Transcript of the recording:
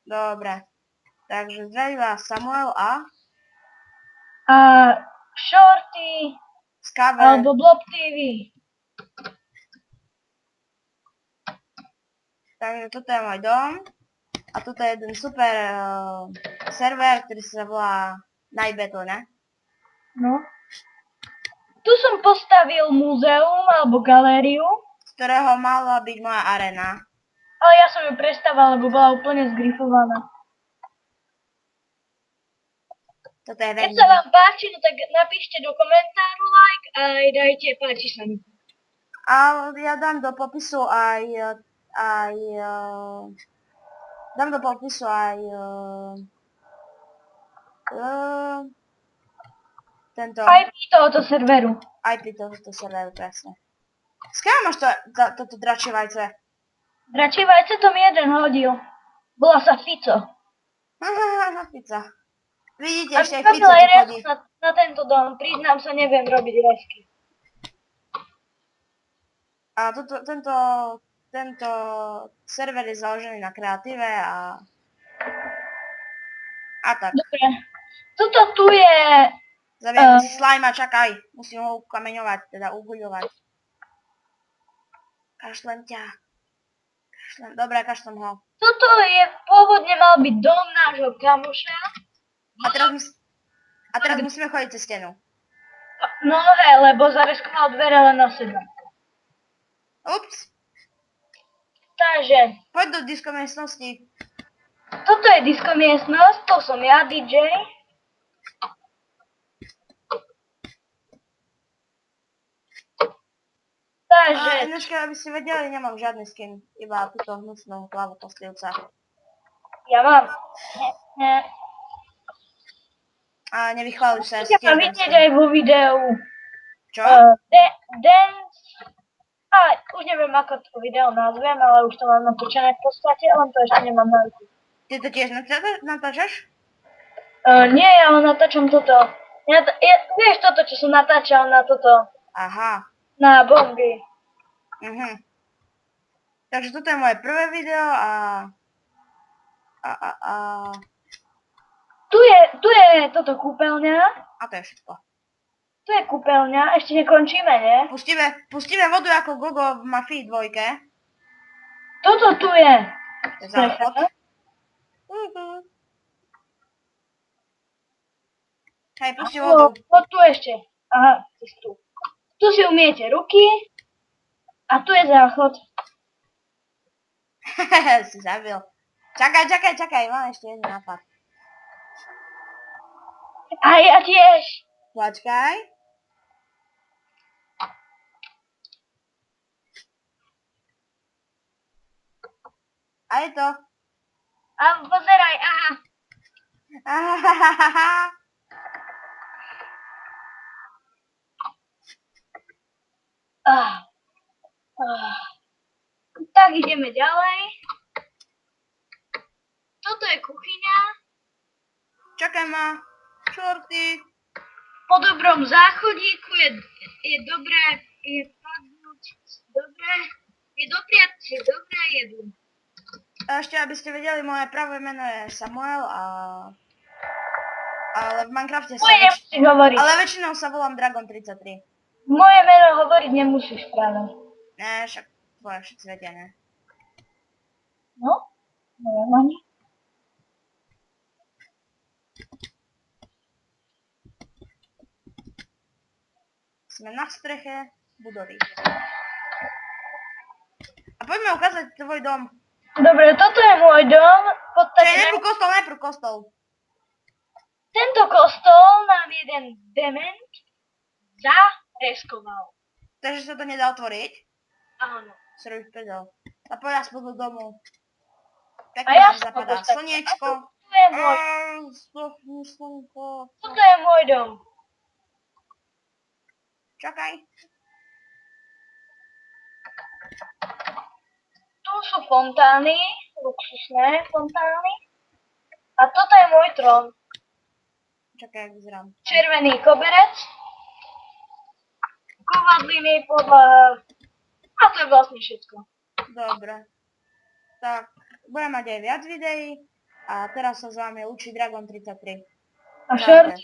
Dobre. Takže zdraví vás Samuel a A Shorty, Skaver. alebo Blob TV. Takže toto je môj dom. A toto je jeden super server, ktorý sa volá Night Battle, ne? No. Tu som postavil múzeum alebo galériu, Z ktorého mala byť moja arena. ale ja som ju prestával, lebo bola úplne zgrifovaná. Toto je Keď veľmi... sa vám páči, no tak napíšte do komentáru like a aj dajte páči sa mi. A ja dám do popisu aj dám do popisu aj tento IP tohoto serveru. IP tohoto serveru, presne. Skáľ máš toto dračie vajce? Dračie vajce to mi jeden hodil. Bola sa Fico. Pizza. Vidíte, A ešte aj spravila Fico aj tu chodí. res na tento dom. Priznám sa, neviem robiť resky. A tento server je založený na kreatíve a tak. Dobre. Toto tu je... Zabijeme si slajma, čakaj. Musím ho ukameňovať, teda uguľovať. Kašlem ťa. Dobre, kašlem ho. Toto je pôvodne mal byť dom nášho kamoša. A teraz musíme chodiť cez stenu. No hej, lebo zareskoval dvere len na seba. Ups. Takže, Poď do disko miestnosti. toto je diskomiestnosť, to som ja, DJ. Takže, Ináčka, aby ste vedeli, nemám žiadny skin. Iba túto hnusnú hlavu kostlivca. ja mám. A nevychváliš sa, Ja mám vidieť aj vo videu. Čo? Dance. A už neviem, ako to video nazvem, ale už to mám natočené v podstate, len to ešte nemám na ruku. Ty to tiež natáčaš? Nie, ja len natáčam toto. Vieš toto, čo som natáčal na toto, Aha. na bomby. Takže toto je moje prvé video a... Tu je toto kúpeľňa. A to je všetko. Tu je kúpeľňa, ešte nekončíme, nie? Pustíme vodu ako Gogo v Mafii 2. Toto tu je. To je záchod. Hej, pustím vodu. Tu ešte. Aha, tu. Tu si umiete ruky. A tu je záchod. Si zabil. Čakaj, mám ešte jeden nápad. A ja tiež. Počkaj. A je to. A pozeraj, aha. Tak ideme ďalej. Toto je kuchyňa. Čakaj ma. Shorty. Po dobrom záchodíku je dobré, je padnúť dobré, je dopriať si dobré jedlo. A ešte, aby ste vedeli, moje pravé meno je Samuel ale v Minecrafte sa... Nemusíš hovoriť. Ale väčšinou sa volám Dragon33. Moje meno hovoriť nemusíš práve. Ne, však tvoje všetci vedia, ne? No? No, ani. Sme na streche budovy. A poďme ukázať tvoj dom. Dobre, toto je môj dom. Najprv kostol. Tento kostol nám jeden dement zareskoval. Takže sa to nedá otvoriť? Áno. Srviť predal. A poď aspoň do domu. A ja Pekne som zapadá postavil. slniečko. Toto je môj dom. Čakaj. Tu sú fontány, luxusné fontány. A toto je môj trón. Čakaj, jak vyzerám. Červený koberec. Kovadliny, podlaha. A to je vlastne všetko. Dobre. Tak, budem mať aj viac videí. A teraz sa z vami učí Dragon 33. A Čaute. short?